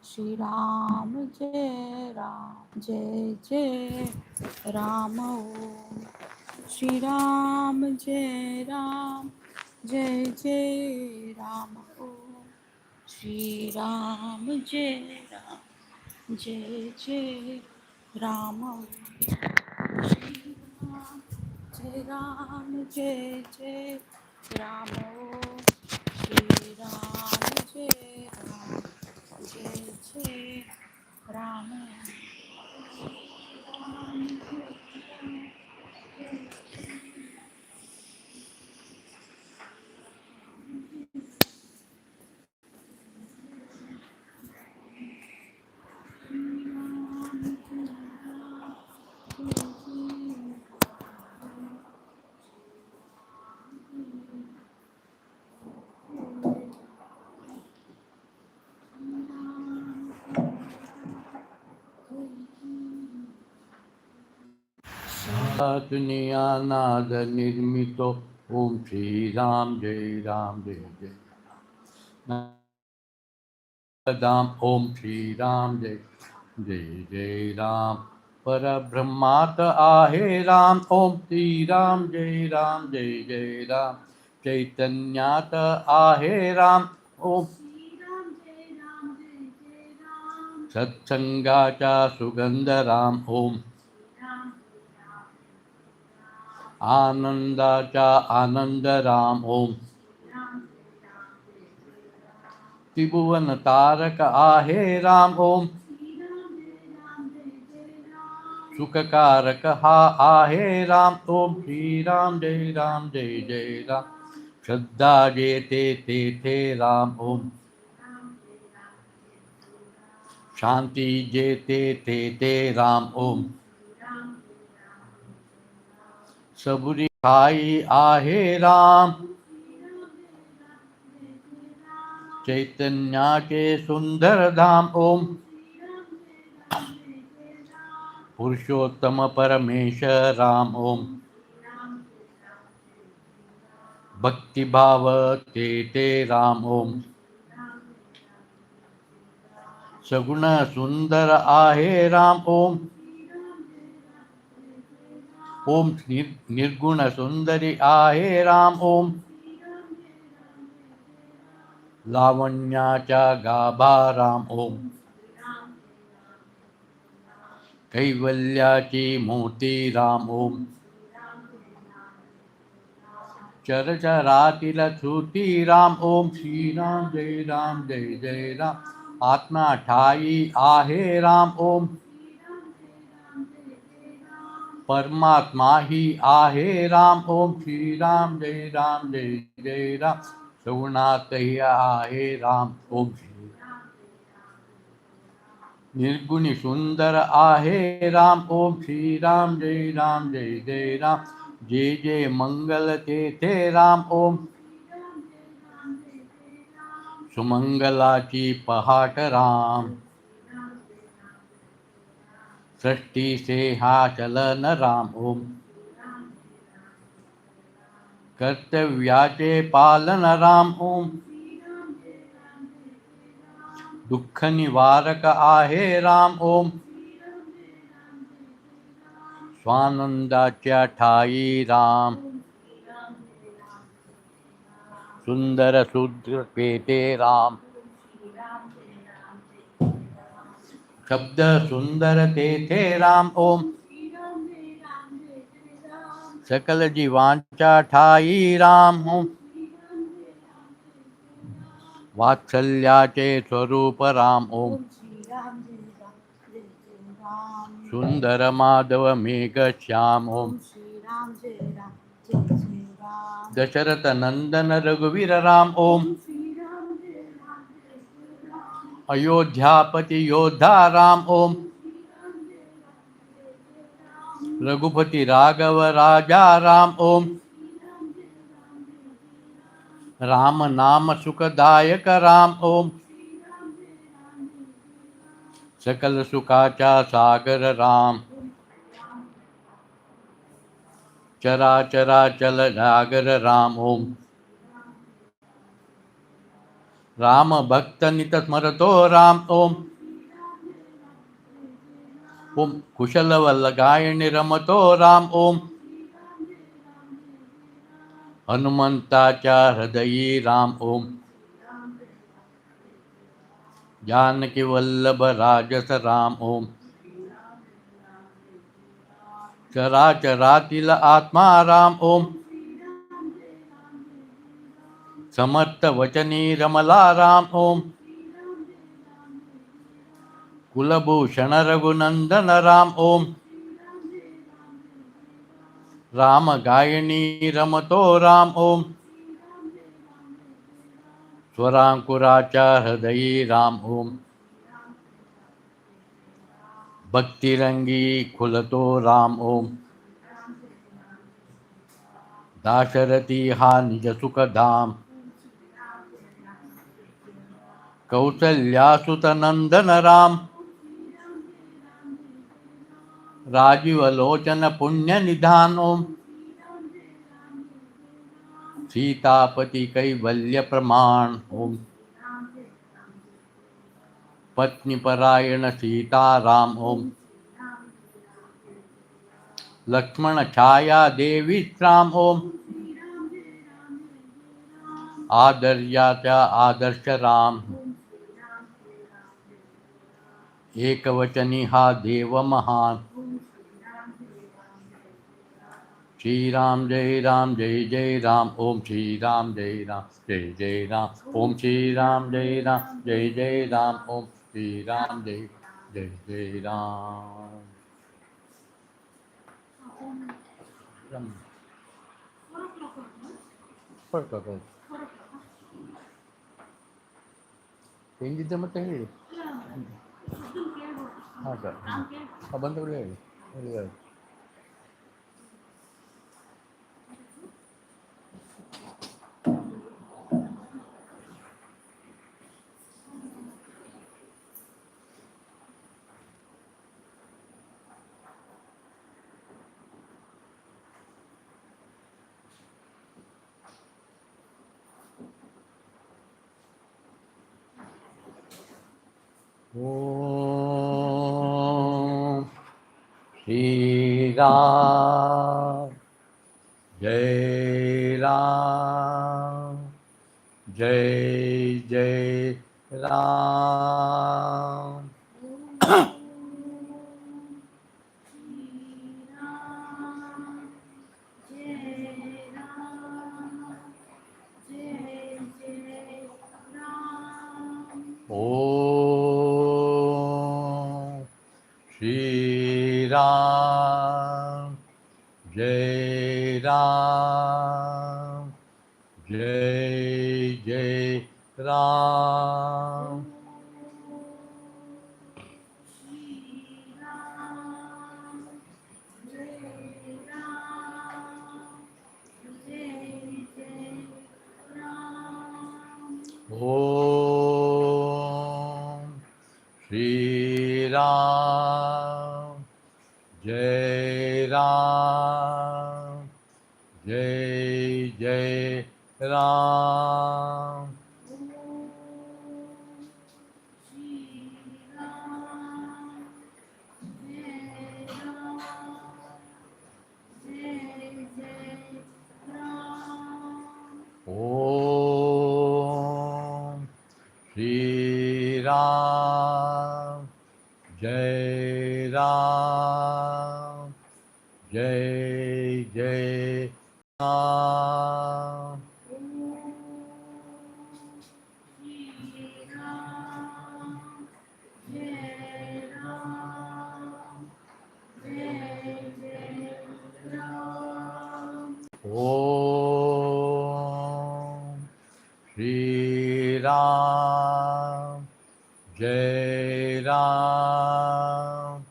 श्री राम जय राम जय जय राम ओम। श्री राम जय राम जय जय राम ओम। श्री राम जय राम जय जय राम ओम। श्री राम जय राम जय जय राम ओम। श्री राम जय राम जय जय राम ओम। दुनिया नाद निर्मितो ओम श्री राम जय जय दाम ओम श्री राम जय जय राम पर ब्रह्मात आहे राम ओम श्री राम जय जय राम चैतन्यात आहे राम ओम सत्संगाचा सुगंध राम ओम आनंदाचा आनंद राम ओम त्रिभुवन तारक आहे राम ओम सुखकारक हा आहे राम ओम श्री राम जय जय राम श्रद्धा जेते तेथे राम ओम शांति जेते तेथे राम ओम सबुरी खाई आहे राम चैतन्याचे सुंदर धाम ओम पुरुषोत्तम परमेश्वर राम ओम भक्ति भाव तेते राम ओम सगुण सुंदर आहे राम ओम ओम निर्गुण सुंदरी आहे राम ओम लावण्याचा गाभा राम ओम कैवल्याची मोती राम ओम चरचरातील श्रुती राम ओम श्री राम जय राम आत्मा ठाई आहे राम ओम परमात्मा ही आहे राम ओम श्री राम जय जय राम सगुणातही आहे राम ओम श्री निर्गुणी सुंदर आहे राम ओम श्री राम जय जय राम जे जे मंगल तेथे राम ओम सुमंगलाची पहाट राम सृष्टि से हा चलन राम ओम कर्तव्याचे पालन राम ओम दुःख निवारक आहे राम ओम स्वानंदाच्या ठाई राम सुंदर शूद्र पेटे राम शब्द सुंदर तेथे राम ओम सकल जीवांच्या ठाई राम ओम वात्सल्याचे स्वरूप राम ओम सुंदर माधव मेघ श्याम ओम दशरथ नंदन रघुवीर राम ओम अयोध्यापति योद्धा राम ओम रघुपति राघव राजा राम ओम राम नाम सुखदायक राम ओम सकल सुखाचा सागर राम चरा चल जागर राम ओम राम भक्त नित स्मरतो राम ओम ओम कुशलवल्लगायनि रमतो राम ओम हनुमंताच्या हृदयी राम ओम जानकी वल्लभ राजस राम ओम चराचरातील आत्मा राम ओम समर्थ वचनी रमला राम ओम कुलभूषण रघुनंदन राम ओम राम गायनी रमतो राम ओम स्वरांकुराच्या हृदयी राम ओम भक्तिरंगी खुलतो राम ओम दाशरथी हा निज सुख धाम कौसल्यासुत नंदन राम राजीव लोचन पुण्य निधान ओम सीतापति कैवल्य प्रमाण ओम पत्नी परायण सीता राम ओम लक्ष्मण छाया देवी राम ओम आदर्याचा आदर्श राम एकवचनी हा देव महान श्री राम जय राम जय जय राम ओम श्री राम जय राम जय जय राम ओम श्री राम जय राम जय जय राम ओम श्री राम जय जय जय राम ಹೆಂಗಿದ್ದೆ ಮತ್ತೆ ಹೇಳಿ ಹಾಂ ಸರ್ ಬಂದವರು ಹೇಳಿ ಹೇಳಿ ओम श्री राम जय राम जय जय राम ओम श्री राम जय राम जय जय राम ओम श्री राम जय राम जय जय राम ओम श्री राम जय राम जय जय राम ओम श्री राम जय राम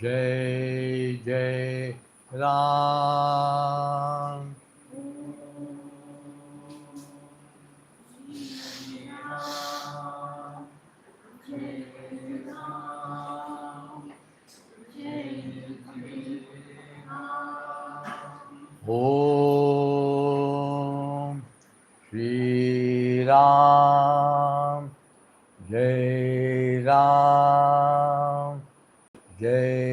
जय जय राम ओम श्री राम जय राम जय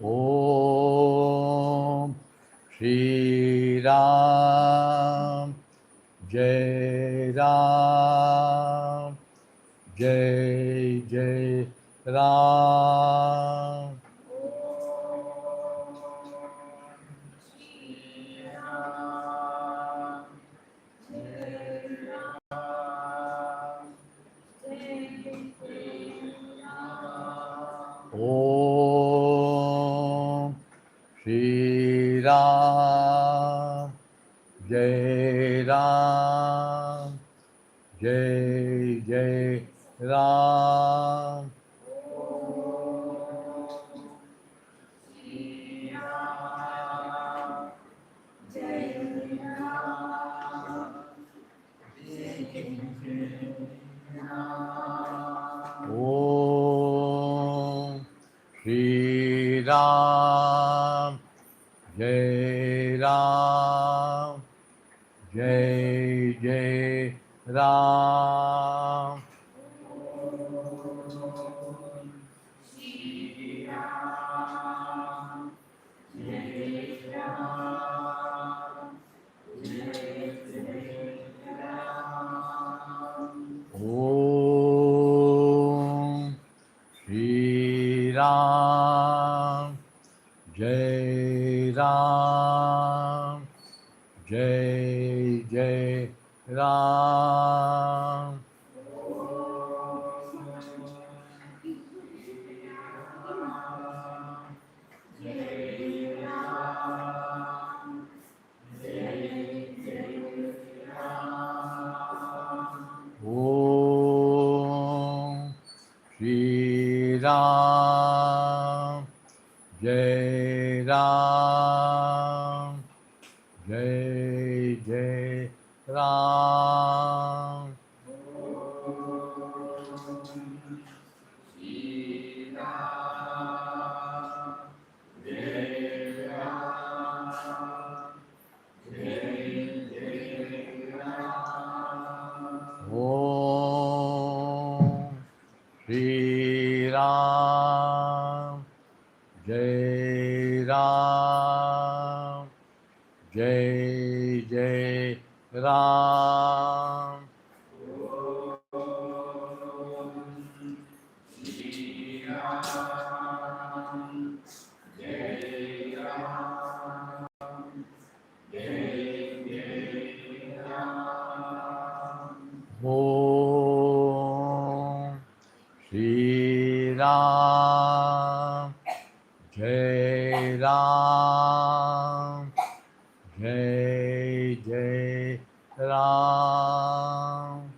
Om Shri Ram, Jai Ram, Jai Jai Ram. Om Shri Ram, Jai Ram, Jai Jai Ram. Om Shri Ram, Jai Ram, Jai Jai Ram. Om Shri Ram, Jai Ram, Jai Jai Ram. Om Shri Ram, Jai Ram, Jai Jai Ram. Om Shri Ram, Jai Ram, Jai Jai Ram. Om Shri Ram, Jai Ram, Jai Jai Ram.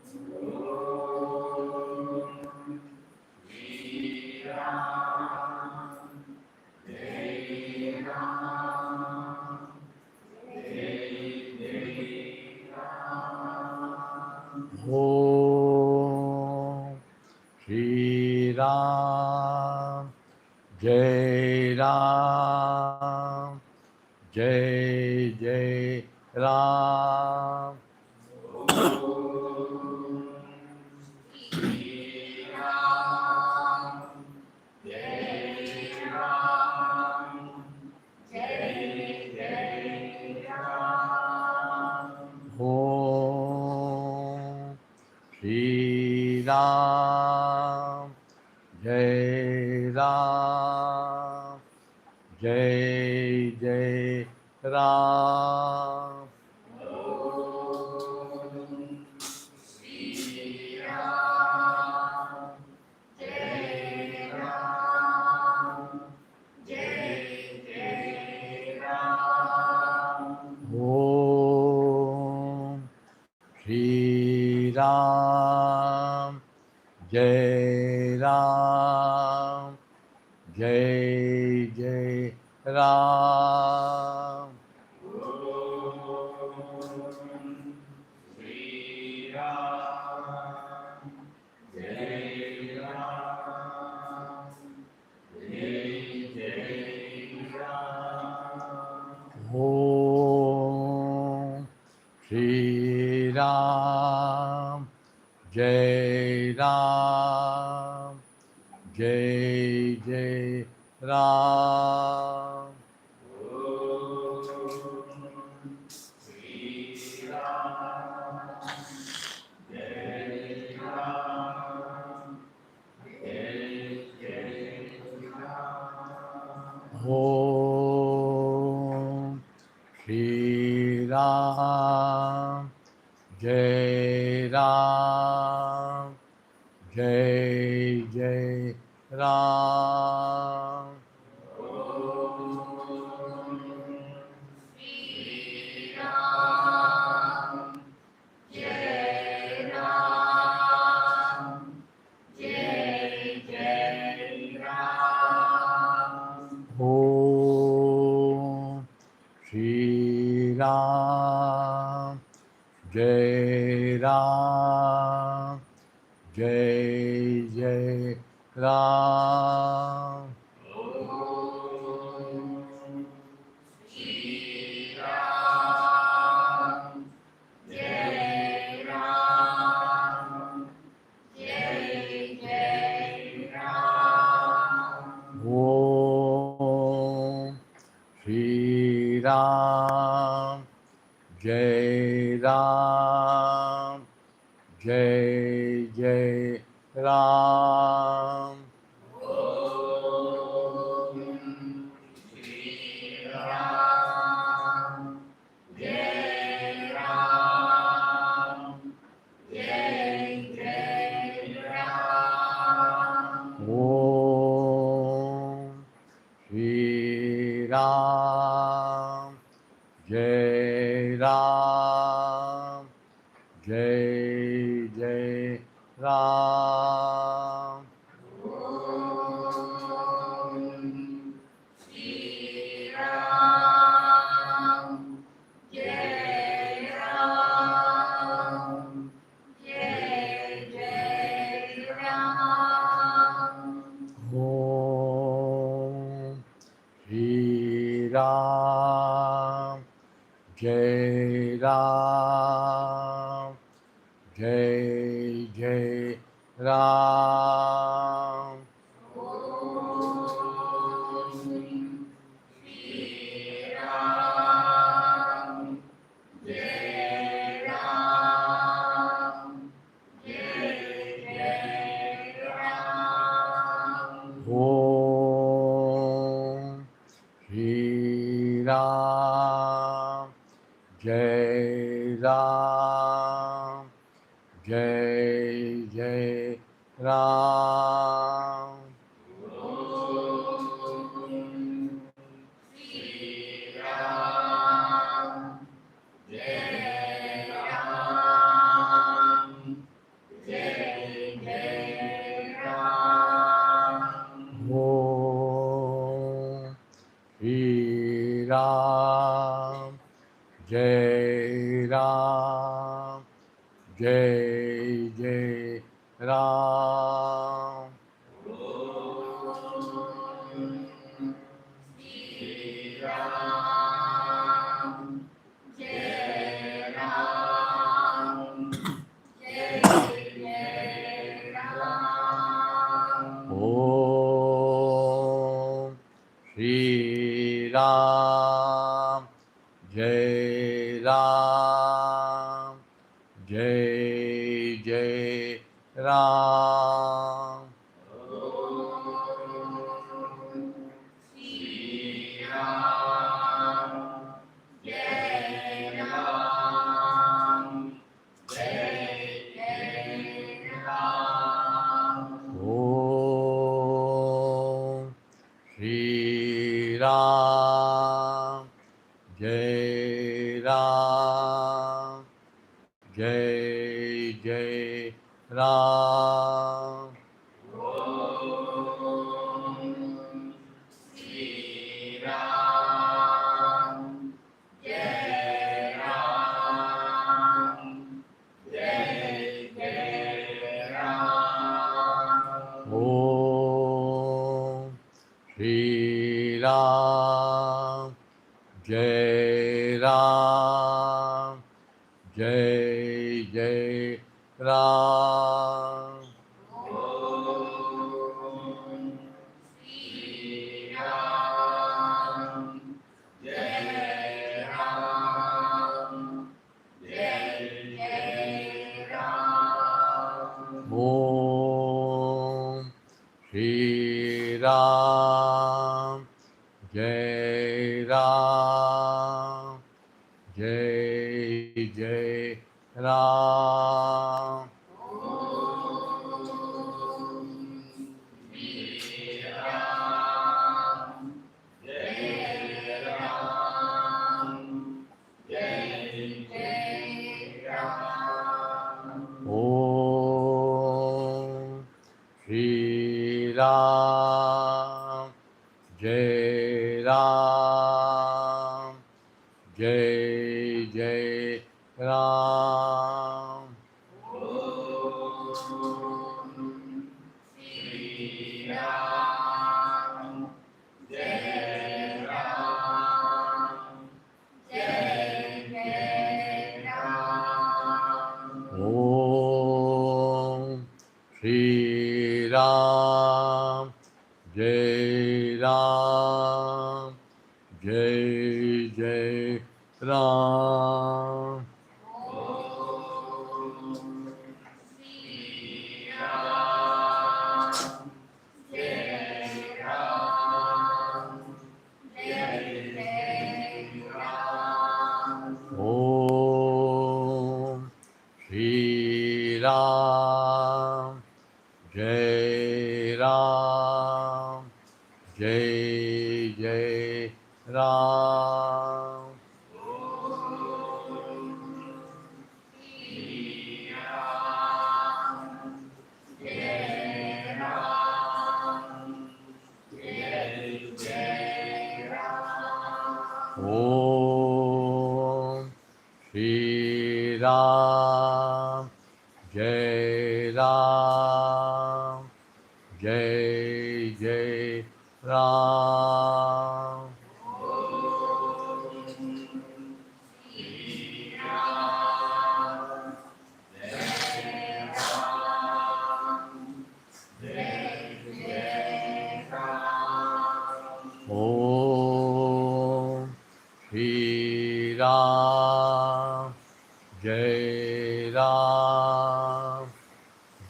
Om Shri Ram, Jai Ram, Jai Jai Ram. Om Shri Ram, Jai Ram, Jai Jai Ram. Om Shri Ram, Jai Ram, Jai Jai Ram. Jai Ram, Jai Jai Ram. Om Shri Ram, Jai Ram, Jai Jai Ram. Om Shri Ram, Jai Ram, Jai Jai Ram. Om Shri Ram, Jai Ram, Jai Jai Ram. Om Shri Ram, Jai Ram, Jai Jai Ram. Om Shri Ram, Jai Ram, Jai Jai Ram. Om Shri Ram, Jai Ram, Jai Jai Ram. Om Shri Ram, Jai Ram, Jai Jai Ram. Om Shri Ram, Jai Ram, Jai Jai Ram. Om Shri Ram, Jai Ram, Jai Jai Ram. Om Shri Ram, Jai Ram, Jai Jai Ram. Shri Ram, Jai Ram, Jai Jai Ram. Om Shri Ram, Jai Ram, Jai Jai Ram. Om Shri Ram, Jai Ram, Jai Jai Ram. Om Shri Ram, Jai Ram, Jai Jai Ram. Om Shri Ram, Jai Ram, Jai Jai Ram. Om Shri Ram, Jai Ram,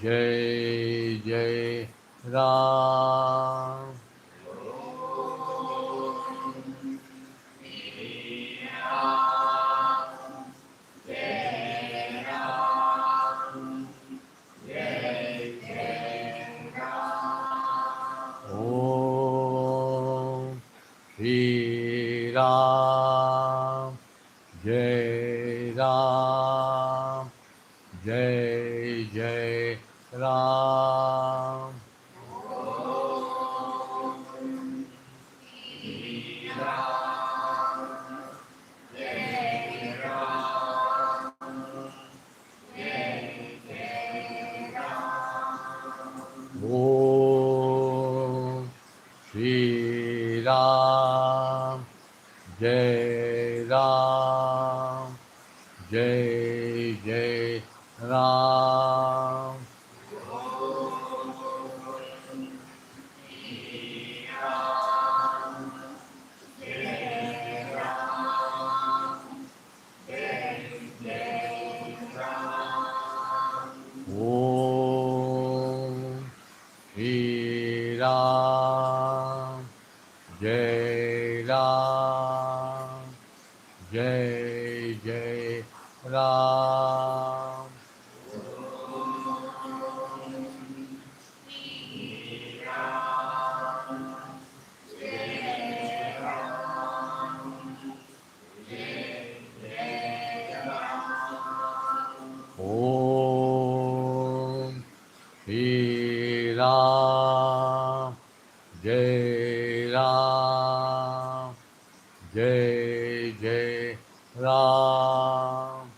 Jai Jai Ram. Om Shri Ram, Jai Ram, Jai Jai Ram. Om Shri Ram, Jai Ram, Jai Jai Ram. Om Shri Ram, Jai Ram, Jai Jai Ram. Om Shri Ram, Jai Ram, Jai Jai Ram.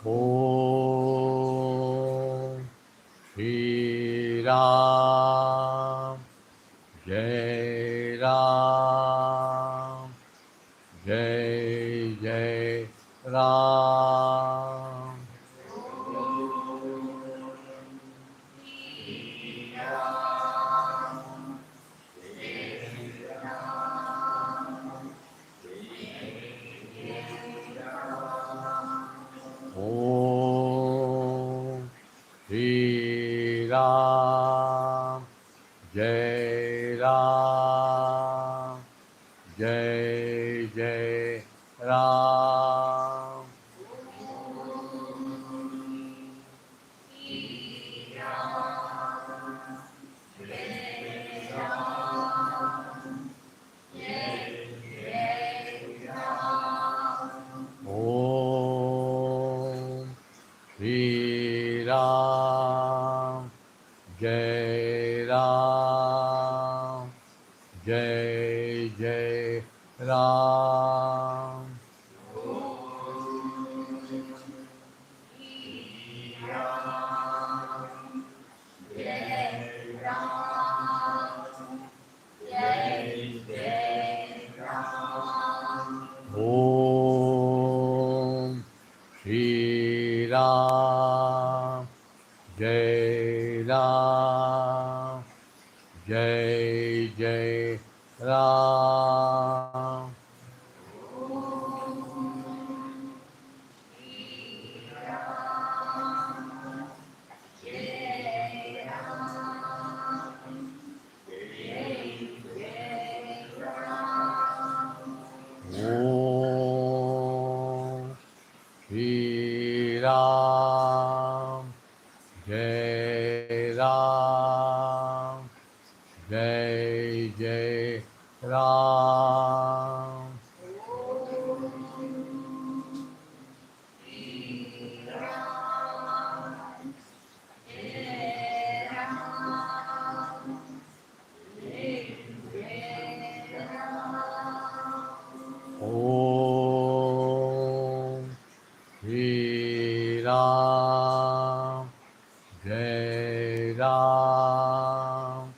Om Shri Ram, Jai Ram, Jai Jai Ram. Jai Ram, Jai Jai Ram. Om Shri Ram, Jai Ram, Jai Jai Ram. Om Shri Ram, Jai Ram, Jai Jai Ram. Om Shri Ram, Jai Ram,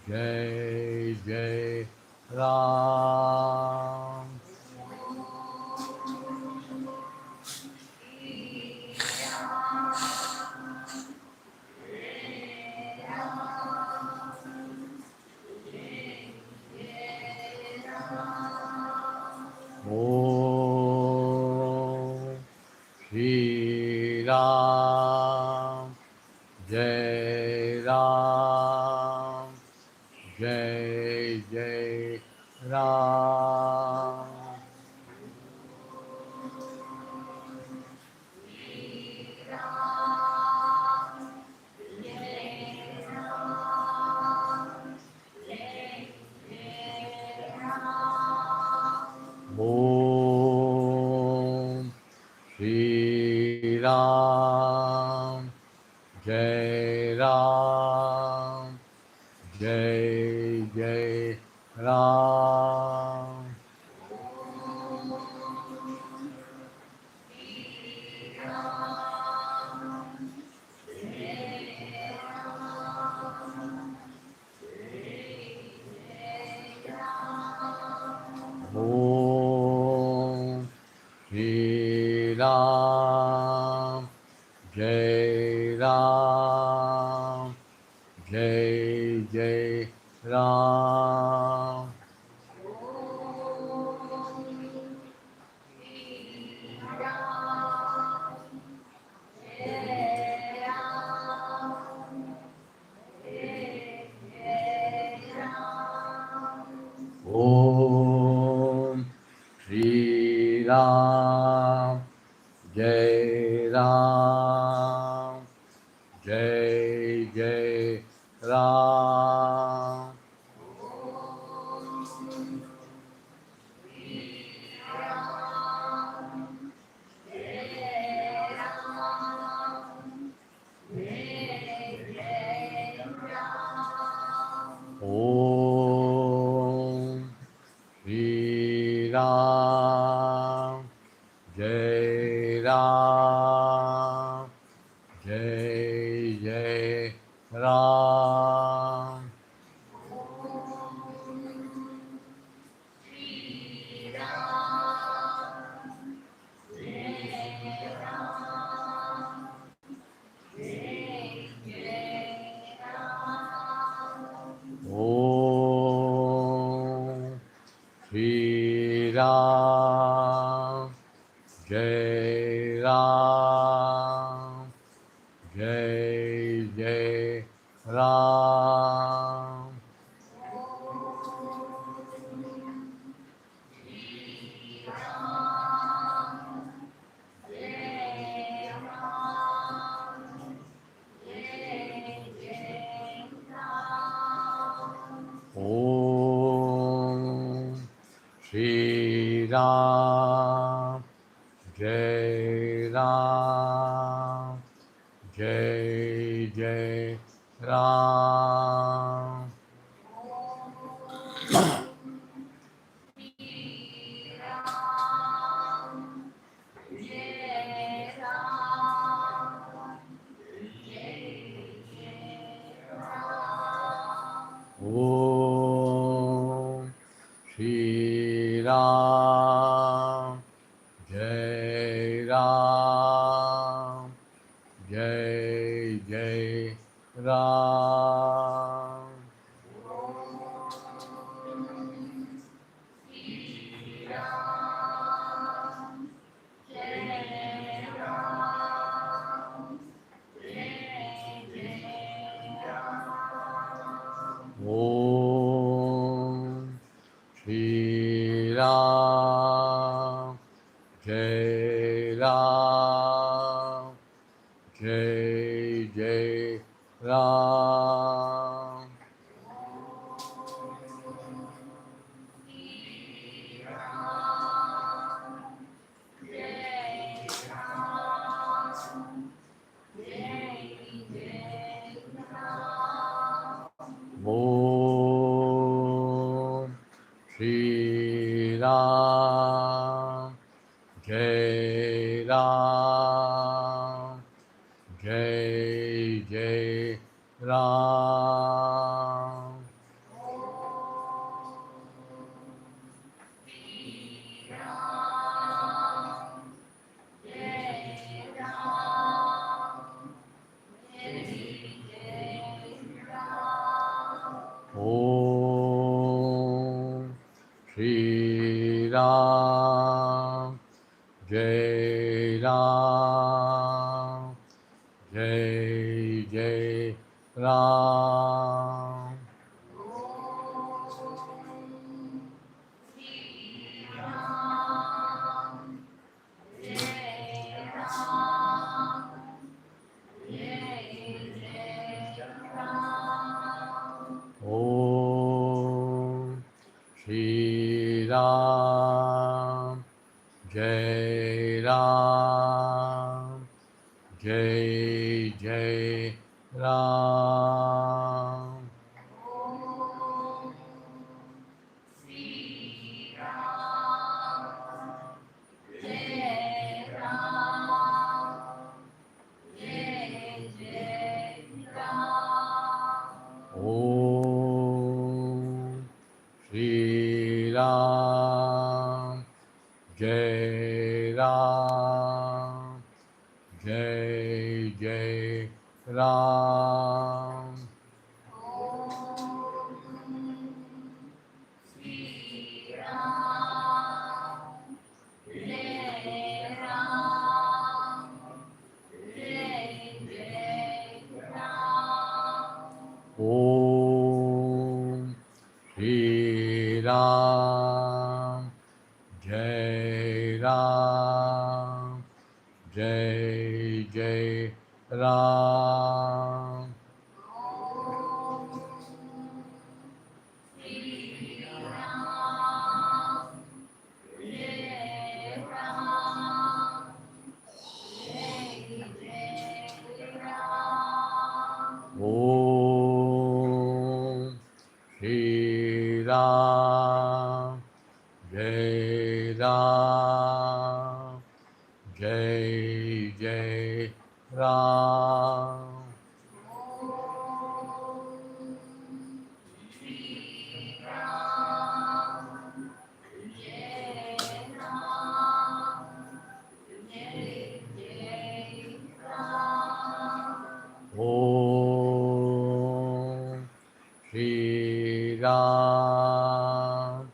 Jai Jai Ram. Om Shri Ram, Jai Ram, Jai Jai Ram. Om Shri Ram, Jai Ram, Jai Jai Ram. Om Shri Ram, Jai Ram, Jai Jai Ram. Om Shri Ram, Jai Ram, Jai Jai Ram. Om Shri Ram, Jai Ram, Jai Jai Ram. Om Shri Ram, Jai Ram, Jai Jai Ram. Om Shri Ram, Jai Ram, Jai Jai Ram. Om Shri Ram, Jai Ram, Jai Jai Ram. Om Shri Ram, Jai Ram, Jai Jai Ram. Om Shri Ram, Jai Ram, Jai Jai Ram. Om Shri Ram, Jai Ram, Jai Jai Ram. Om Shri Ram, Jai Ram, Jai Jai Ram. Om Shri Ram, Jai Ram, Jai Jai Ram. Om Shri Ram, Jai Ram, Jai Jai Ram. Om Shri Ram, Jai Ram, Jai Jai Ram. Om Shri Ram,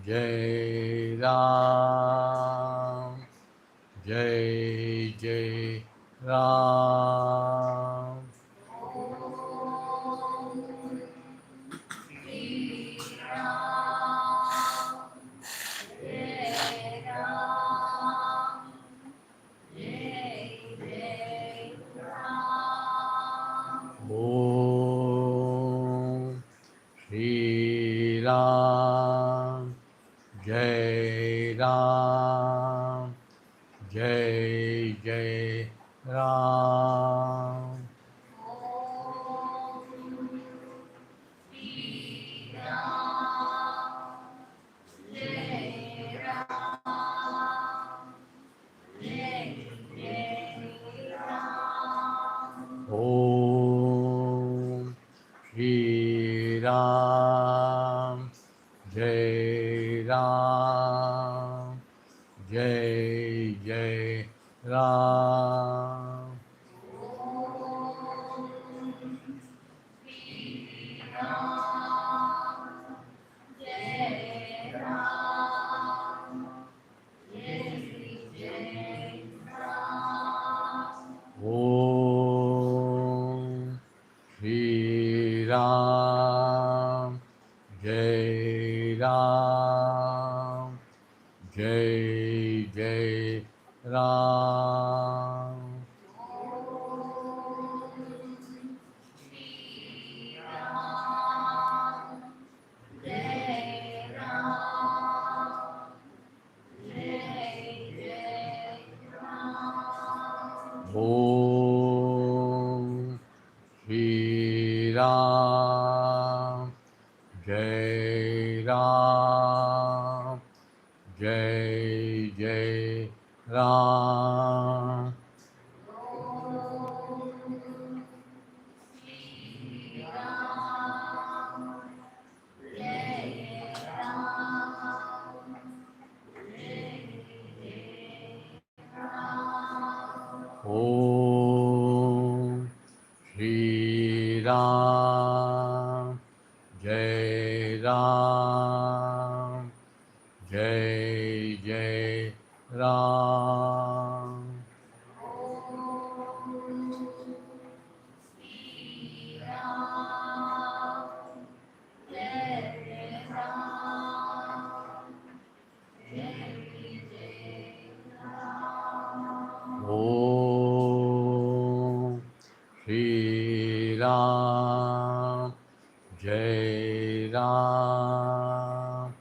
Jai Ram, Jai Jai Ram. Om Shri Ram, Jai Ram, Jai Jai Ram. Shri Ram, Jai Ram, Jai Jai Ram. Om Shri Ram, Jai Ram, Jai Jai Ram. Om Shri Ram, Jai Ram, Jai Jai Ram. Om Shri Ram, Jai Ram, Jai Jai Ram. Om Shri Ram, Jai Ram,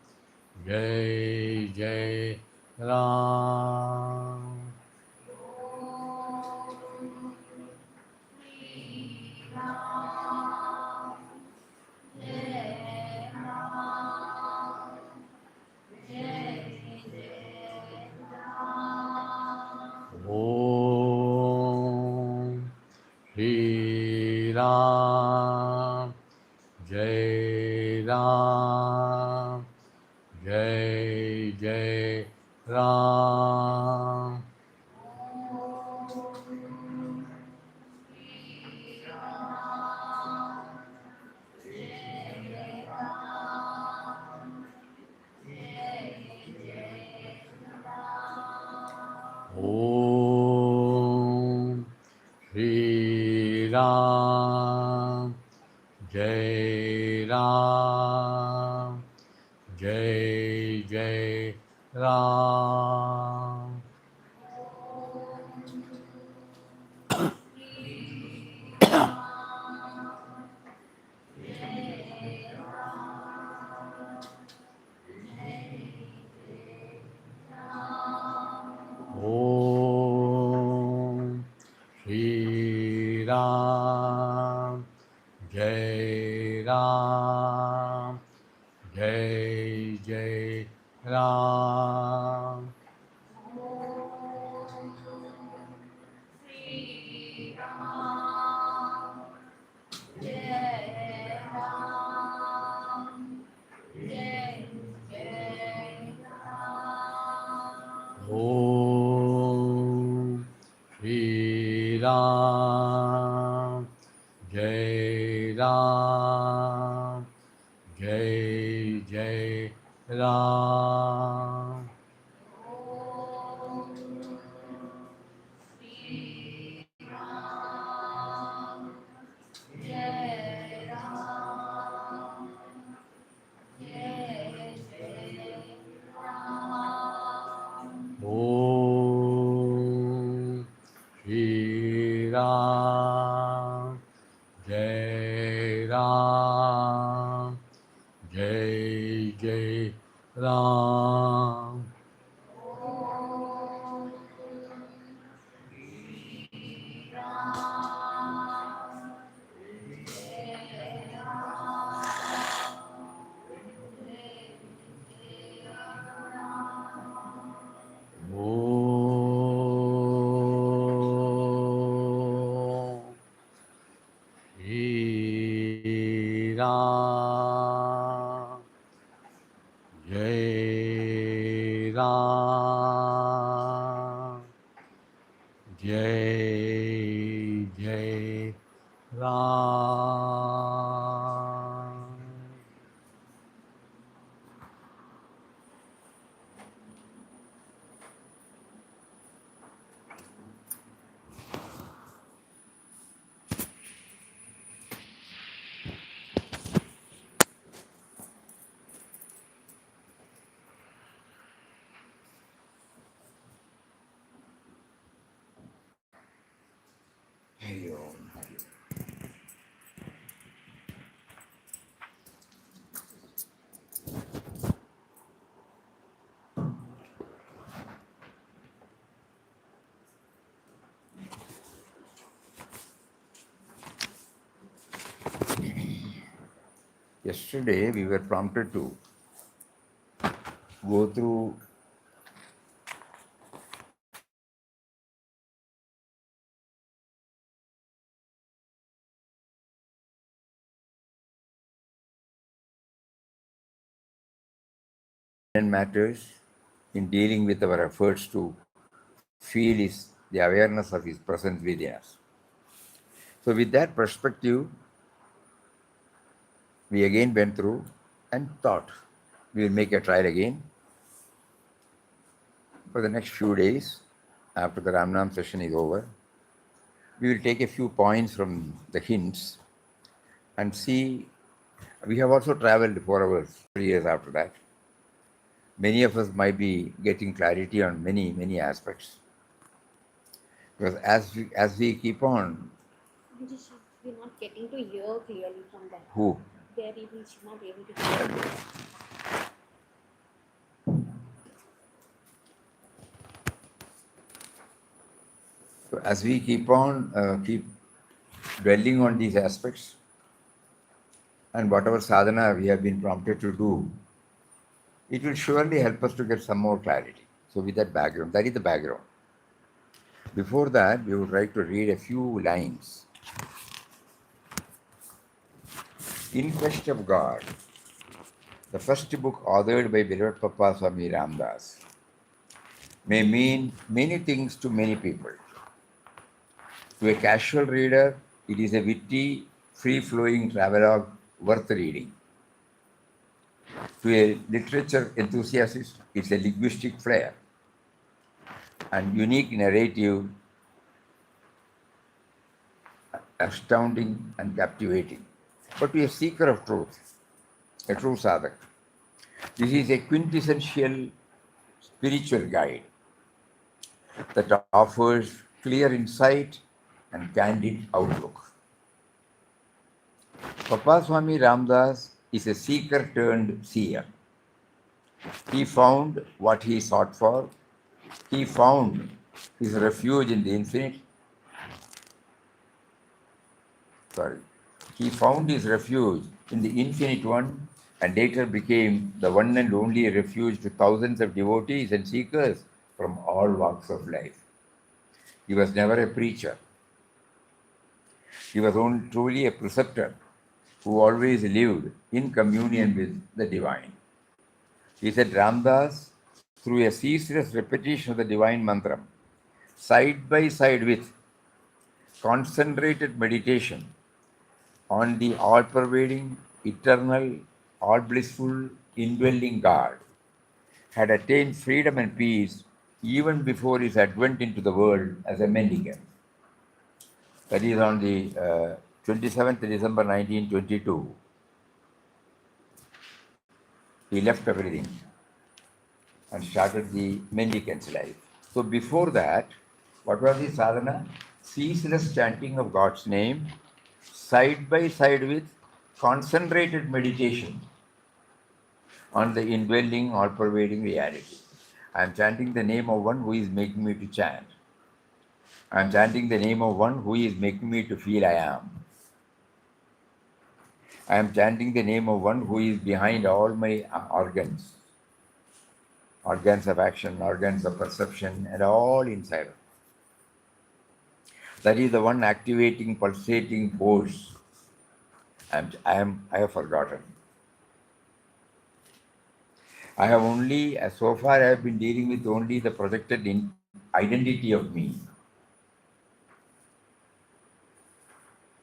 Jai Jai Ram. Om Shri Ram, Jai Ram, Jai Jai Ram. Om Shri Ram, Jai Ram, Jai Jai Ram. Om Shri Ram, Jai Ram, Jai Jai Ram. Om Shri Ram, Jai Ram, Jai Jai Ram. Om Shri Ram, Jai Ram, Jai Jai Ram. Om Shri Ram, Jai Ram, Jai Jai Ram. Hari Om, Hari Om. Yesterday we were prompted to go through matters in dealing with our efforts to feel the awareness of his presence within us. So with that perspective, we again went through and thought we will make a trial again for the next few days after the Ramnam session is over. We will take a few points from the hints and see. We have also traveled 4 hours, 3 years after that. Many of us might be getting clarity on many aspects. Because as we keep on, We're not getting to hear clearly from them. who? They're even not able to hear. So as we keep on keep dwelling on these aspects and whatever sadhana we have been prompted to do, it will surely help us to get some more clarity. So with that background, that is the background. Before that, we would like to read a few lines. In Quest of God, the first book authored by beloved Papa Swami Ramdas, may mean many things to many people. To a casual reader, it is a witty, free-flowing travelogue worth reading. To a literature enthusiast, it's a linguistic flair and unique narrative, astounding and captivating. But to a seeker of truth, a true sadhak, this is a quintessential spiritual guide that offers clear insight and candid outlook. Papa Swami Ramdas is a seeker turned seer. He found what he sought for. He found his refuge in the infinite. He found his refuge in the infinite one and later became the one and only refuge to thousands of devotees and seekers from all walks of life. He was never a preacher. He was only truly a preceptor who always lived in communion with the divine. He said Ramdas, through a ceaseless repetition of the divine mantra, side by side with concentrated meditation on the all-pervading, eternal, all-blissful, indwelling God, had attained freedom and peace even before his advent into the world as a mendicant. That is on the 27th December 1922. He left everything and started the mendicant's life. So before that, what was the sadhana? Ceaseless chanting of God's name, side by side with concentrated meditation on the indwelling, all-pervading reality. I am chanting the name of one who is making me to chant. I am chanting the name of one who is making me to feel I am. I am chanting the name of one who is behind all my organs of action, organs of perception, and all inside. That is the one activating, pulsating force I have forgotten. I have only, so far, I have been dealing with only the projected identity of me.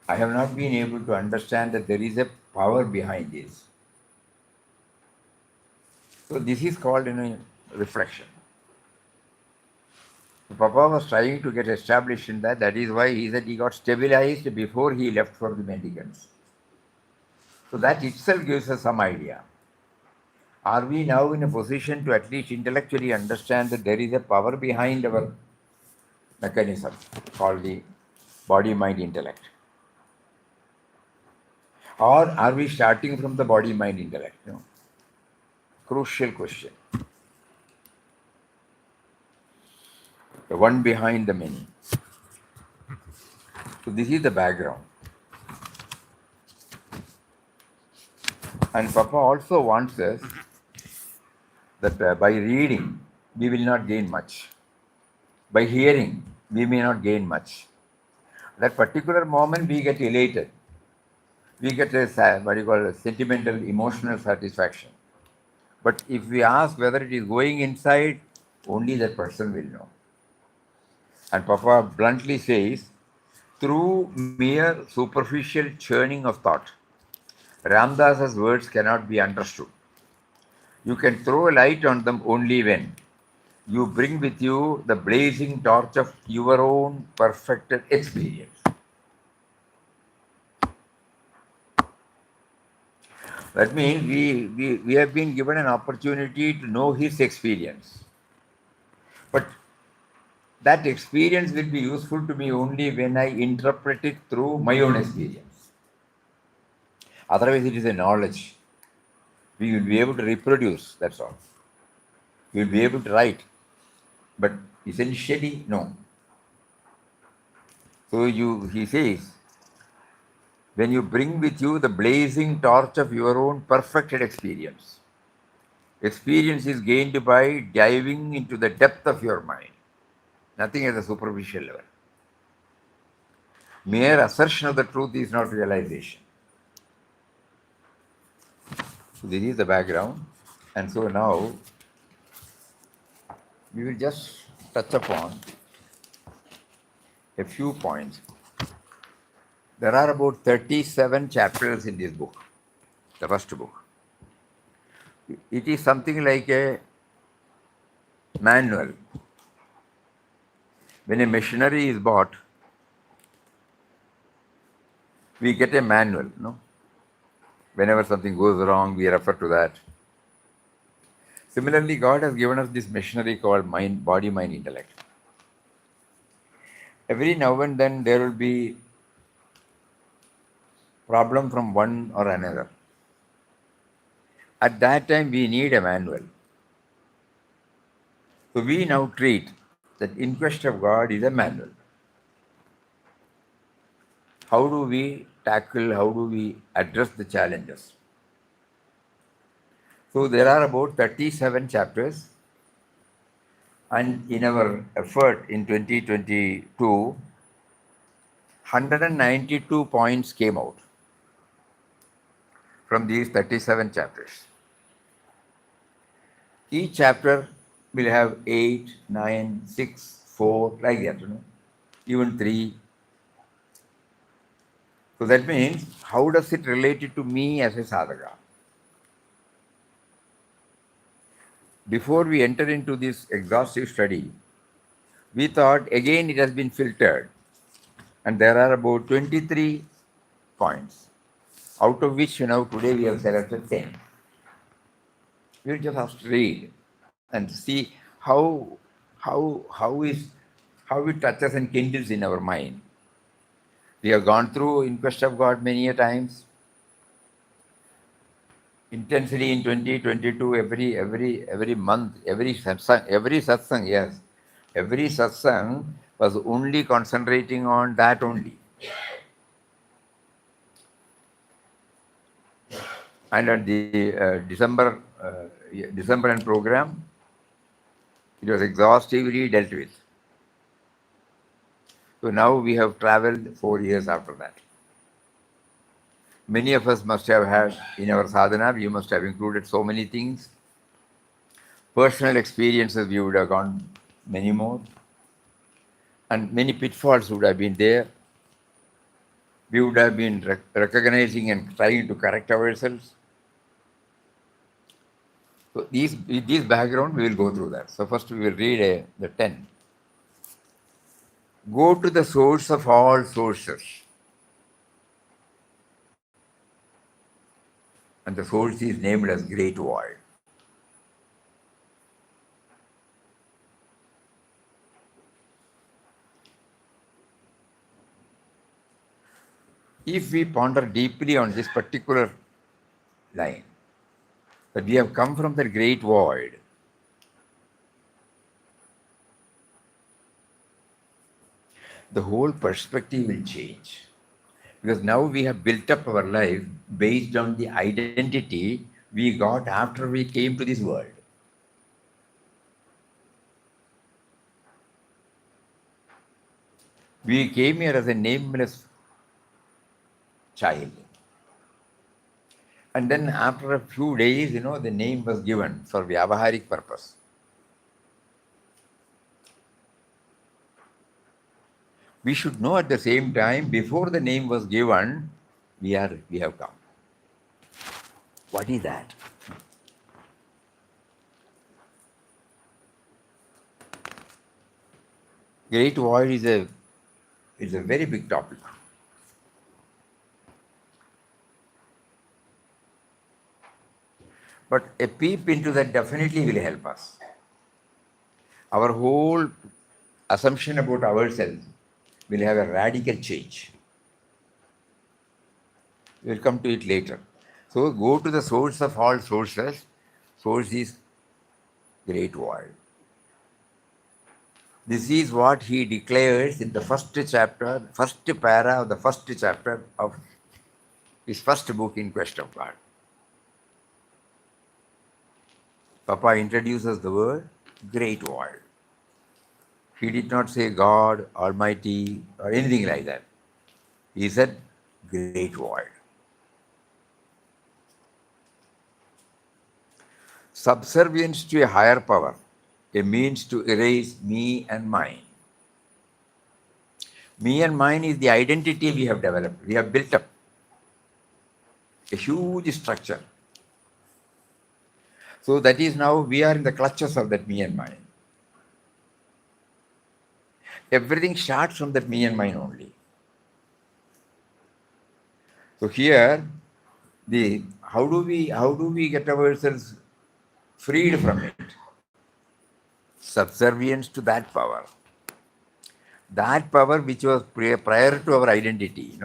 I have not been able to understand that there is a power behind this. So this is called reflection. Papa was trying to get established in that. That is why he said he got stabilized before he left for the mendicants. So that itself gives us some idea. Are we now in a position to at least intellectually understand that there is a power behind our mechanism called the body, mind, intellect? Or are we starting from the body, mind, intellect? Crucial question. The one behind the many. So this is the background. And Papa also wants us that by reading, we will not gain much. By hearing, we may not gain much. That particular moment, we get elated. We get a sentimental, emotional satisfaction. But if we ask whether it is going inside, only that person will know. And Papa bluntly says, through mere superficial churning of thought, Ramdas's words cannot be understood. You can throw a light on them only when you bring with you the blazing torch of your own perfected experience. That means we have been given an opportunity to know his experience. But that experience will be useful to me only when I interpret it through my own experience. Otherwise, it is a knowledge. We will be able to reproduce, that's all. We will be able to write. But essentially, no. So he says, when you bring with you the blazing torch of your own perfected experience, experience is gained by diving into the depth of your mind, nothing at the superficial level. Mere assertion of the truth is not realization. So this is the background. And so now we will just touch upon a few points. There are about 37 chapters in this book, the first book. It is something like a manual. When a machinery is bought, we get a manual, no? Whenever something goes wrong, we refer to that. Similarly, God has given us this machinery called mind, body, mind, intellect. Every now and then there will be problem from one or another. At that time, we need a manual. So we now treat that in quest of God is a manual. How do we tackle, how do we address the challenges? So there are about 37 chapters, and in our effort in 2022, 192 points came out from these 37 chapters. Each chapter will have 8, 9, 6, 4, like that, even 3. So that means, how does it relate to me as a sadhaka? Before we enter into this exhaustive study, we thought again it has been filtered, and there are about 23 points, out of which today we have selected 10. We'll just have to read and see how it touches and kindles in our mind. We have gone through In Quest of God many a times. Intensely in 2022, every month, every satsang, yes. Every satsang was only concentrating on that only. And at the December end program, it was exhaustively dealt with. So now we have traveled 4 years after that. Many of us must have had in our sadhana, we must have included so many things. Personal experiences, we would have gone many more. And many pitfalls would have been there. We would have been recognizing and trying to correct ourselves. So with this background, we will go through that. So first we will read the 10. Go to the source of all sources. And the source is named as Great Void. If we ponder deeply on this particular line, that we have come from the Great Void, the whole perspective will change. Because now we have built up our life based on the identity we got after we came to this world. We came here as a nameless child. And then after a few days, the name was given for Vyavaharik purpose. We should know at the same time, before the name was given, we have come. What is that? Great Void is a very big topic. But a peep into that definitely will help us. Our whole assumption about ourselves will have a radical change. We'll come to it later. So go to the source of all sources. Source is Great Void. This is what he declares in the first chapter, first para of the first chapter of his first book in Quest of God. Papa introduces the word Great Void. He did not say God, Almighty, or anything like that. He said Great Void. Subservience to a higher power, a means to erase me and mine. Me and mine is the identity we have developed, we have built up. A huge structure. So that is now we are in the clutches of that me and mine. Everything starts from that me and mine only. So here, how do we get ourselves freed from it? Subservience to that power. That power which was prior to our identity,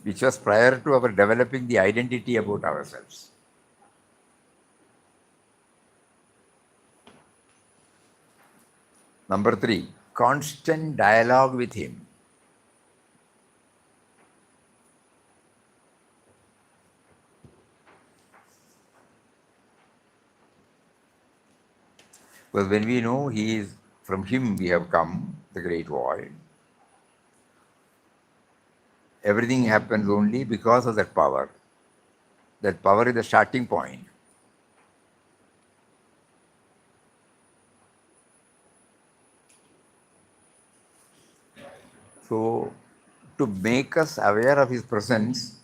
which was prior to our developing the identity about ourselves. Number 3, constant dialogue with him. Because when we know from him we have come, the Great Void, everything happens only because of that power. That power is the starting point. So, to make us aware of his presence,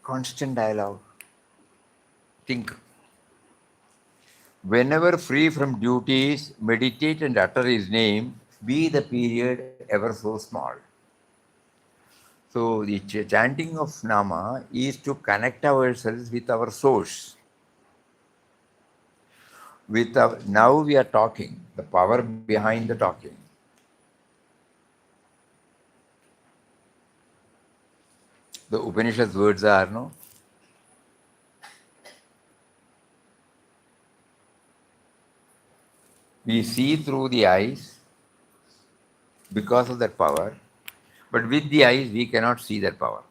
constant dialogue. Think. Whenever free from duties, meditate and utter his name, be the period ever so small. So the chanting of Nama is to connect ourselves with our source. Now we are talking, the power behind the talking. The Upanishad's words are, we see through the eyes because of that power, but with the eyes we cannot see that power.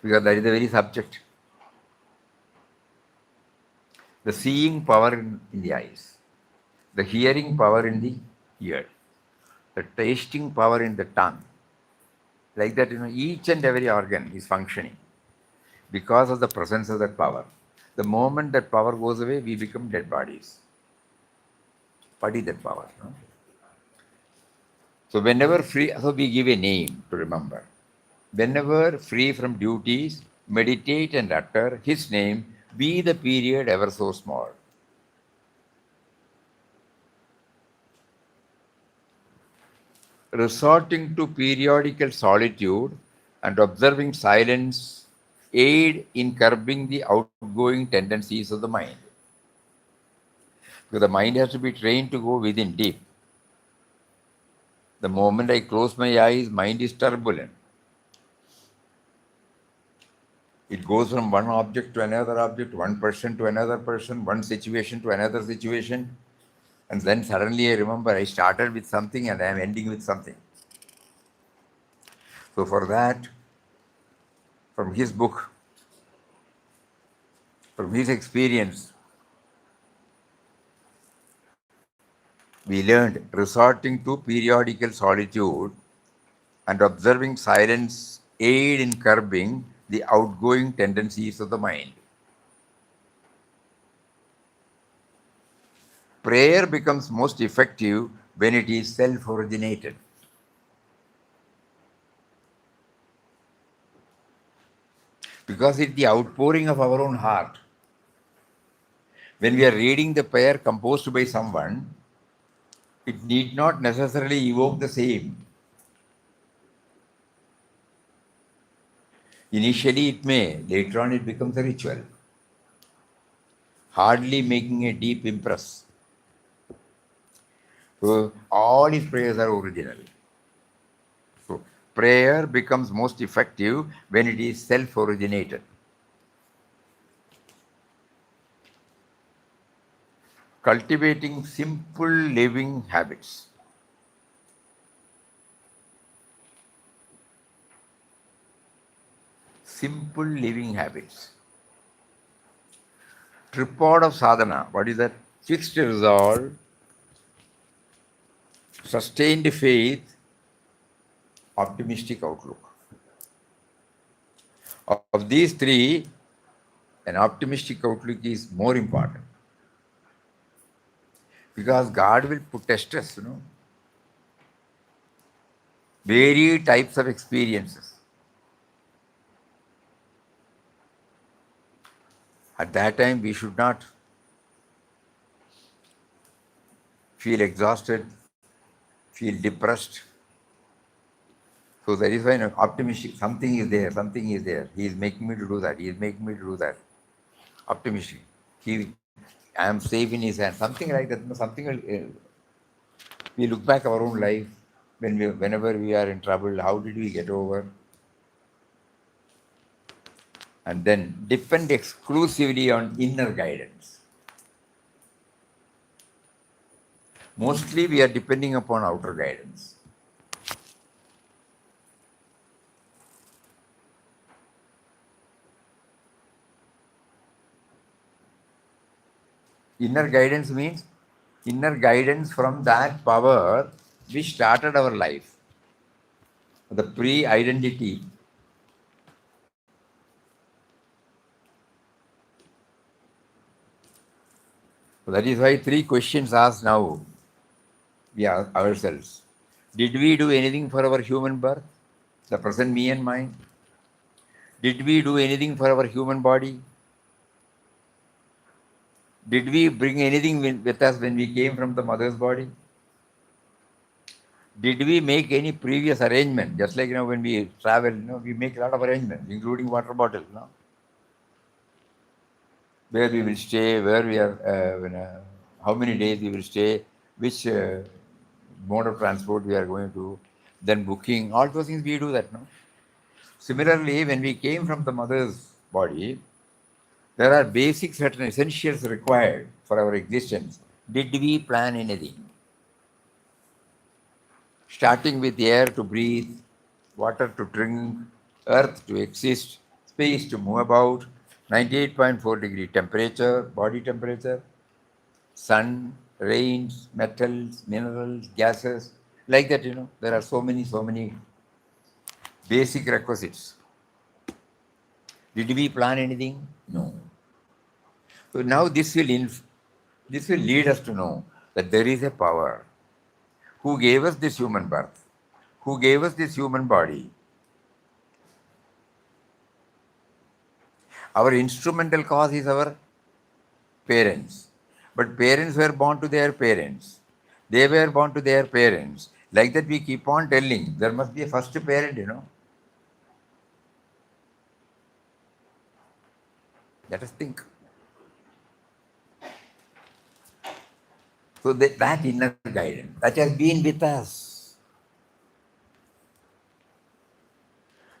Because that is the very subject. The seeing power in the eyes. the hearing power in the ear, the tasting power in the tongue. Like that, each and every organ is functioning because of the presence of that power. The moment that power goes away, we become dead bodies. What is that power? No? So whenever free, so we give a name to remember. Whenever free from duties, meditate and utter his name, be the period ever so small. Resorting to periodical solitude and observing silence aid in curbing the outgoing tendencies of the mind. Because the mind has to be trained to go within deep. The moment I close my eyes, mind is turbulent. It goes from one object to another object, one person to another person, one situation to another situation. And then suddenly I remember I started with something and I am ending with something. So for that, from his book, from his experience, we learned resorting to periodical solitude and observing silence aid in curbing the outgoing tendencies of the mind. Prayer becomes most effective when it is self-originated. Because it's the outpouring of our own heart. When we are reading the prayer composed by someone, it need not necessarily evoke the same. Initially it may, later on it becomes a ritual, hardly making a deep impress. So all his prayers are original. So prayer becomes most effective when it is self-originated. Cultivating simple living habits. Simple living habits. Tripod of sadhana. What is that? Fixed resolve, sustained faith, optimistic outlook. Of these three, an optimistic outlook is more important. Because God will put test us, varied types of experiences. At that time, we should not feel exhausted, feel depressed. So that is why optimistic, something is there, something is there. He is making me to do that, he is making me to do that. Optimistic. I am safe in his hand, something like that. We look back our own life, whenever we are in trouble, how did we get over? And then depend exclusively on inner guidance. Mostly we are depending upon outer guidance. Inner guidance means inner guidance from that power which started our life. The pre-identity. So that is why 3 questions asked now we ask ourselves. Did we do anything for our human birth? The present me and mine? Did we do anything for our human body? Did we bring anything with us when we came from the mother's body? Did we make any previous arrangement? Just like when we travel, we make a lot of arrangements, including water bottles. Where we will stay, where we are, how many days we will stay, which mode of transport we are going to, then booking, all those things we do that. Similarly, when we came from the mother's body, there are basic certain essentials required for our existence. Did we plan anything? Starting with air to breathe, water to drink, earth to exist, space to move about, 98.4 degree temperature, body temperature, sun, rains, metals, minerals, gases, like that, there are so many basic requisites. Did we plan anything? No. So now this will lead us to know that there is a power who gave us this human birth, who gave us this human body. Our instrumental cause is our parents. But parents were born to their parents. They were born to their parents. Like that we keep on telling, there must be a first parent. Let us think. So that inner guidance, that has been with us,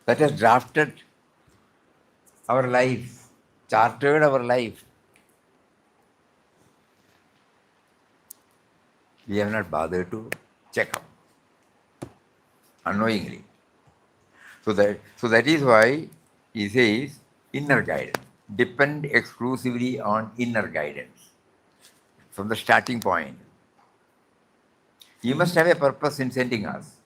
that has drafted our life, chartered our life. We have not bothered to check out unknowingly. So that is why he says inner guidance. Depend exclusively on inner guidance from the starting point. He must have a purpose in sending us.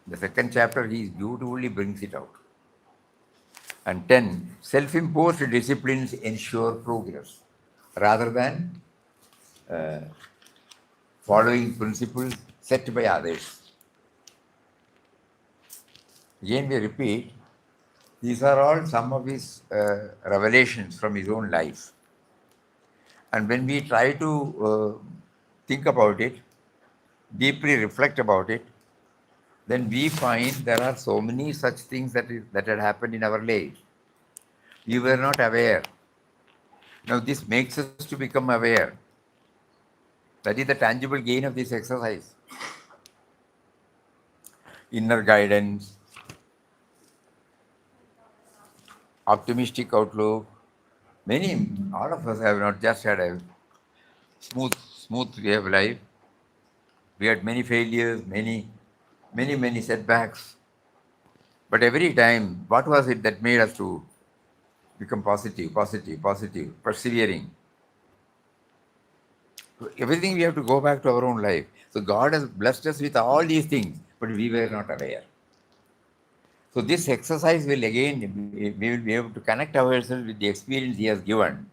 The second chapter, he beautifully brings it out. And 10, self-imposed disciplines ensure progress rather than following principles set by others. Again, we repeat, these are all some of his revelations from his own life. And when we try to think about it, deeply reflect about it, then we find there are so many such things that had happened in our lives. We were not aware. Now this makes us to become aware. That is the tangible gain of this exercise. Inner guidance, optimistic outlook. All of us have not just had a smooth way of life. We had many failures, many setbacks. But every time, what was it that made us to become positive, persevering? So everything we have to go back to our own life. So God has blessed us with all these things, but we were not aware. So this exercise will again, we will be able to connect ourselves with the experience he has given,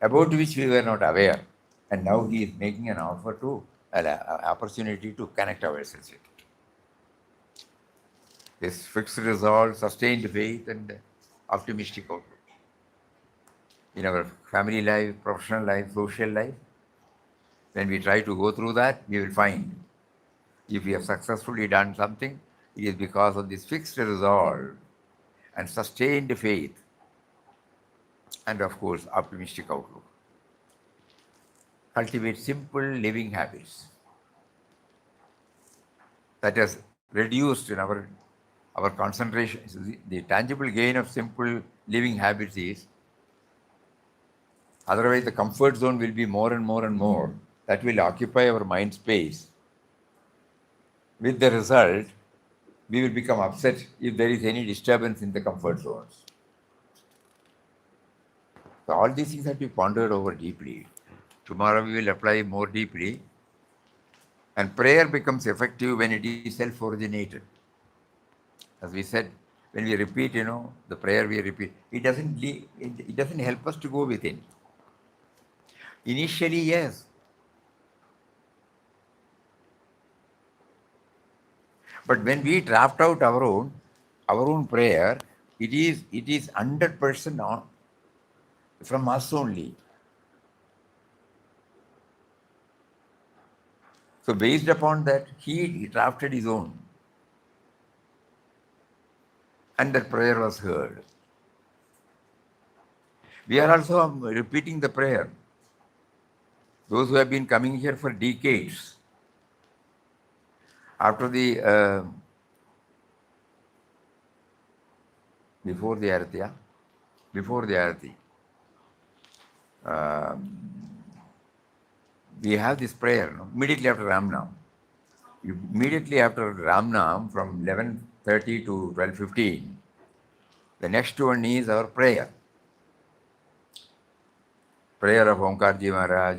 about which we were not aware. And now he is making an offer to, an opportunity to connect ourselves with it. This fixed resolve, sustained faith, and optimistic outlook. In our family life, professional life, social life, when we try to go through that, we will find if we have successfully done something, it is because of this fixed resolve and sustained faith, and of course, optimistic outlook. Cultivate simple living habits. That has reduced in our concentration. So the tangible gain of simple living habits is, otherwise the comfort zone will be more and more. That will occupy our mind space. With the result, we will become upset if there is any disturbance in the comfort zones. So all these things have to be pondered over deeply. Tomorrow we will apply more deeply. And prayer becomes effective when it is self-originated. As we said, when we repeat, the prayer we repeat, it doesn't help us to go within. Initially, yes. But when we draft out our own prayer, it is 100% from us only. So based upon that, he drafted his own. And that prayer was heard. We are also repeating the prayer. Those who have been coming here for decades, after the before the Arati, we have this prayer immediately after Ramnam. Immediately after Ramnam, from 11:30 to 12:15, the next one is our prayer. prayer of Omkarji Maharaj,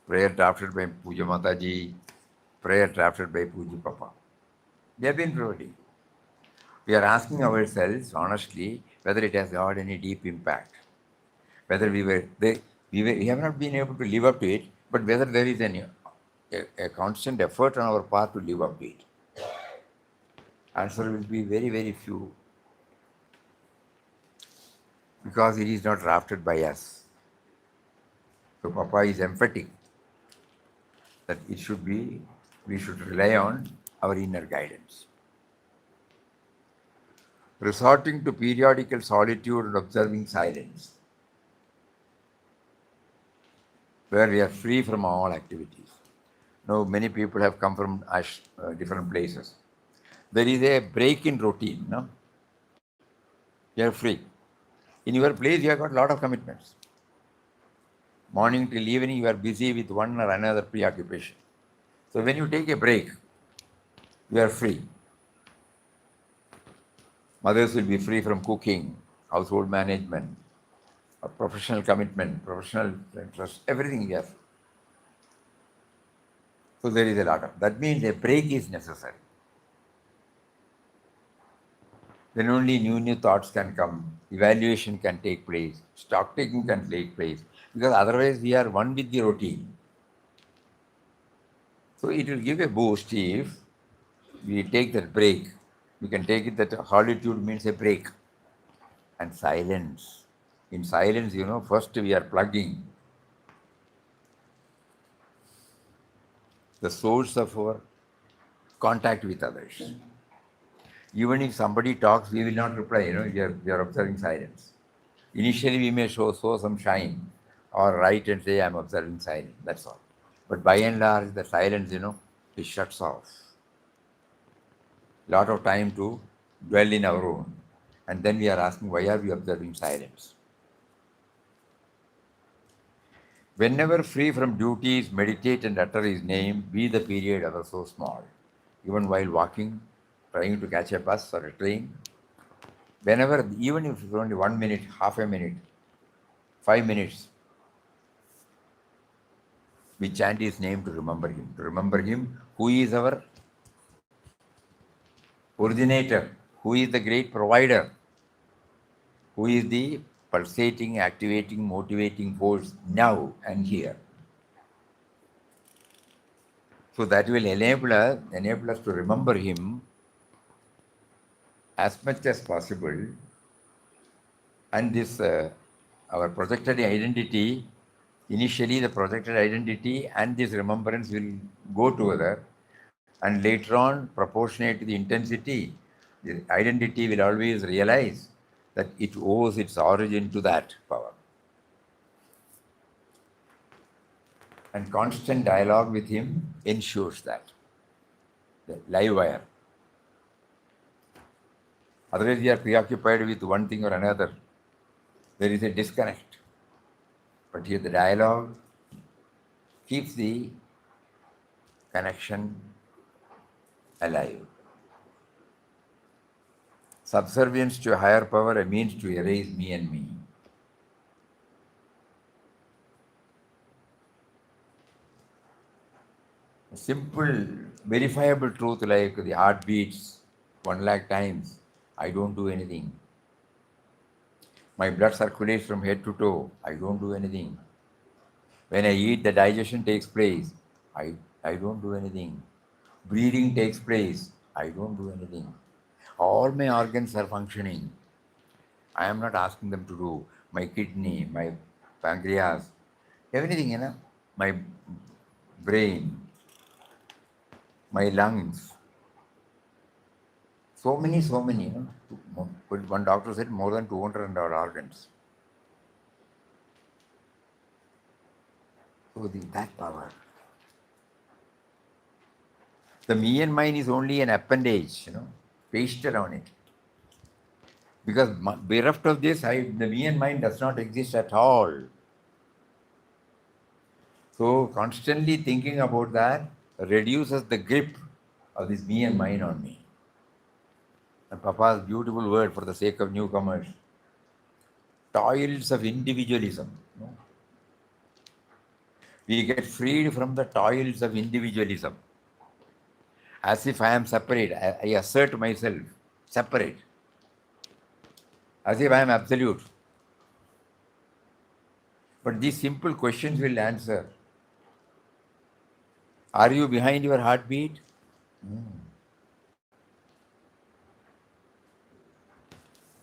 prayer drafted by Puja Mataji, prayer drafted by Puja Papa. They have been providing. We are asking ourselves honestly whether it has got any deep impact, whether we have not been able to live up to it, but whether there is a constant effort on our part to live up to it. Answer will be very, very few, because it is not drafted by us. So Papa is emphatic that it should be, we should rely on our inner guidance. Resorting to periodical solitude and observing silence, where we are free from all activities. Now, many people have come from different places. There is a break in routine. No? You are free. In your place, you have got a lot of commitments. Morning till evening, you are busy with one or another preoccupation. So when you take a break, you are free. Mothers will be free from cooking, household management, professional commitment, professional interest, everything we have. So there is a lot of. That means a break is necessary. Then only new thoughts can come, evaluation can take place, stock taking can take place, because otherwise we are one with the routine. So it will give a boost if we take that break. We can take it that solitude means a break. And silence. In silence, first we are plugging the source of our contact with others. Even if somebody talks, we will not reply, we are observing silence. Initially, we may show some shine or write and say, I'm observing silence, that's all. But by and large, the silence, it shuts off. Lot of time to dwell in our own. And then we are asking, why are we observing silence? Whenever free from duties, meditate and utter his name, be the period ever so small. Even while walking, trying to catch a bus or a train, whenever, even if it's only 1 minute, half a minute, 5 minutes, we chant his name to remember him who is our originator, who is the great provider, who is the pulsating, activating, motivating force now and here. So that will enable us to remember him as much as possible. And this, our projected identity, initially the projected identity and this remembrance will go together, and later on, proportionate to the intensity, the identity will always realize that it owes its origin to that power. And constant dialogue with him ensures that. The live wire. Otherwise, we are preoccupied with one thing or another. There is a disconnect. But here the dialogue keeps the connection alive. Subservience to a higher power, a means to erase me and me. A simple, verifiable truth like the heart beats 1 lakh times, I don't do anything. My blood circulates from head to toe, I don't do anything. When I eat, the digestion takes place, I don't do anything. Breathing takes place, I don't do anything. All my organs are functioning. I am not asking them to do. My kidney, my pancreas, everything, my brain, my lungs. So many, one doctor said more than 200 organs. So that power. The me and mine is only an appendage, pasted on it. Because bereft of this, the me and mine does not exist at all. So constantly thinking about that reduces the grip of this me and mine on me. And Papa's beautiful word for the sake of newcomers, toils of individualism. We get freed from the toils of individualism. As if I am separate. I assert myself separate. As if I am absolute. But these simple questions will answer. Are you behind your heartbeat?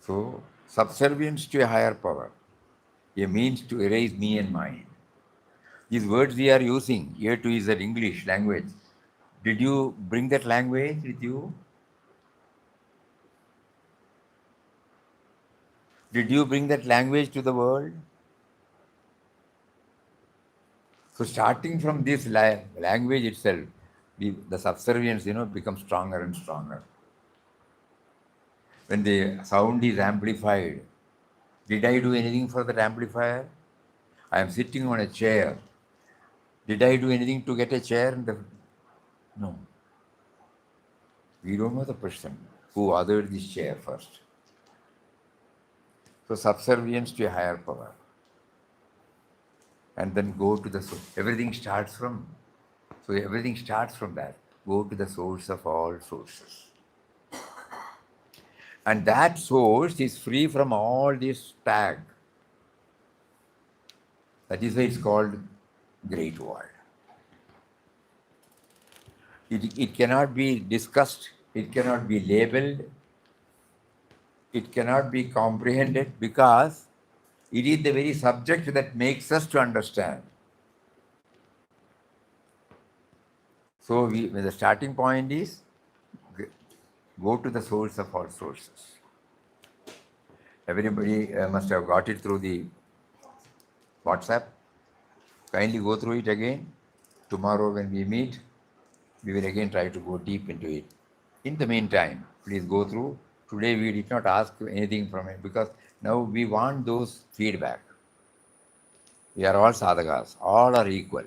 So, subservience to a higher power, a means to erase me and mine. These words we are using here too is an English language. Did you bring that language with you? Did you bring that language to the world? So starting from this language itself, the subservience, becomes stronger and stronger. When the sound is amplified, did I do anything for that amplifier? I am sitting on a chair. Did I do anything to get a chair? No. We don't know the person who ordered this chair first. So subservience to a higher power. And then go to the source. Everything starts from that. Go to the source of all sources. And that source is free from all this tag. That is why it's called Great World. It cannot be discussed, it cannot be labeled, it cannot be comprehended because it is the very subject that makes us to understand. So the starting point is go to the source of all sources. Everybody must have got it through the WhatsApp. Kindly go through it again. Tomorrow when we meet, we will again try to go deep into it. In the meantime, please go through. Today we did not ask anything from it because now we want those feedback. We are all sadhakas, all are equal.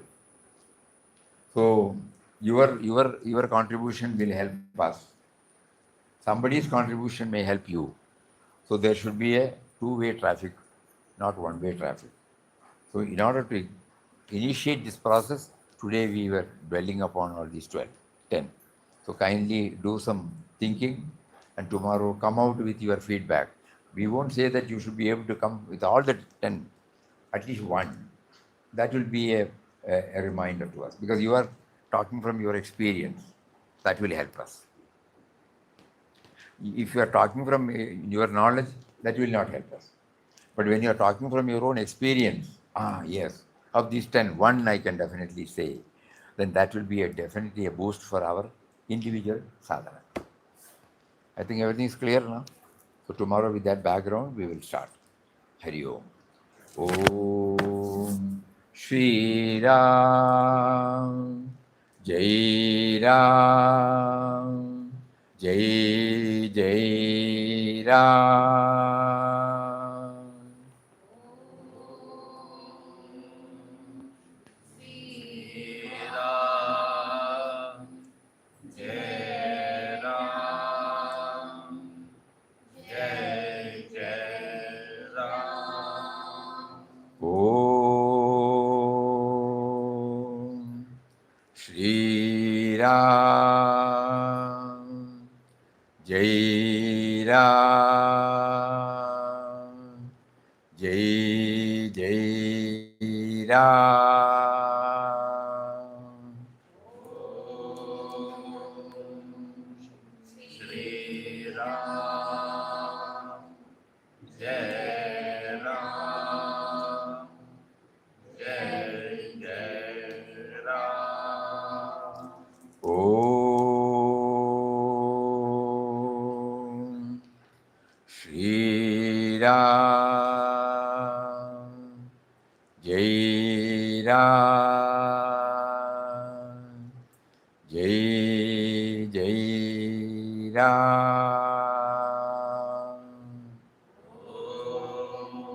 So your contribution will help us. Somebody's contribution may help you. So there should be a two-way traffic, not one-way traffic. So in order to initiate this process, today we were dwelling upon all these 10. So kindly do some thinking and tomorrow come out with your feedback. We won't say that you should be able to come with all the 10, at least one. That will be a reminder to us because you are talking from your experience. That will help us. If you are talking from your knowledge, that will not help us. But when you are talking from your own experience, yes, of these 10, one I can definitely say, then that will be definitely a boost for our individual sadhana. I think everything is clear now. So tomorrow with that background, we will start. Hari Om. Om Shri Ram Jai Ram Jai Jai Ram. Om Shri Ram Jai Ram Jai Jai Ram. Shri Ram Jai Ram Jai Jai Ram. Om Shri Ram Jai Ram Jai Jai Ram.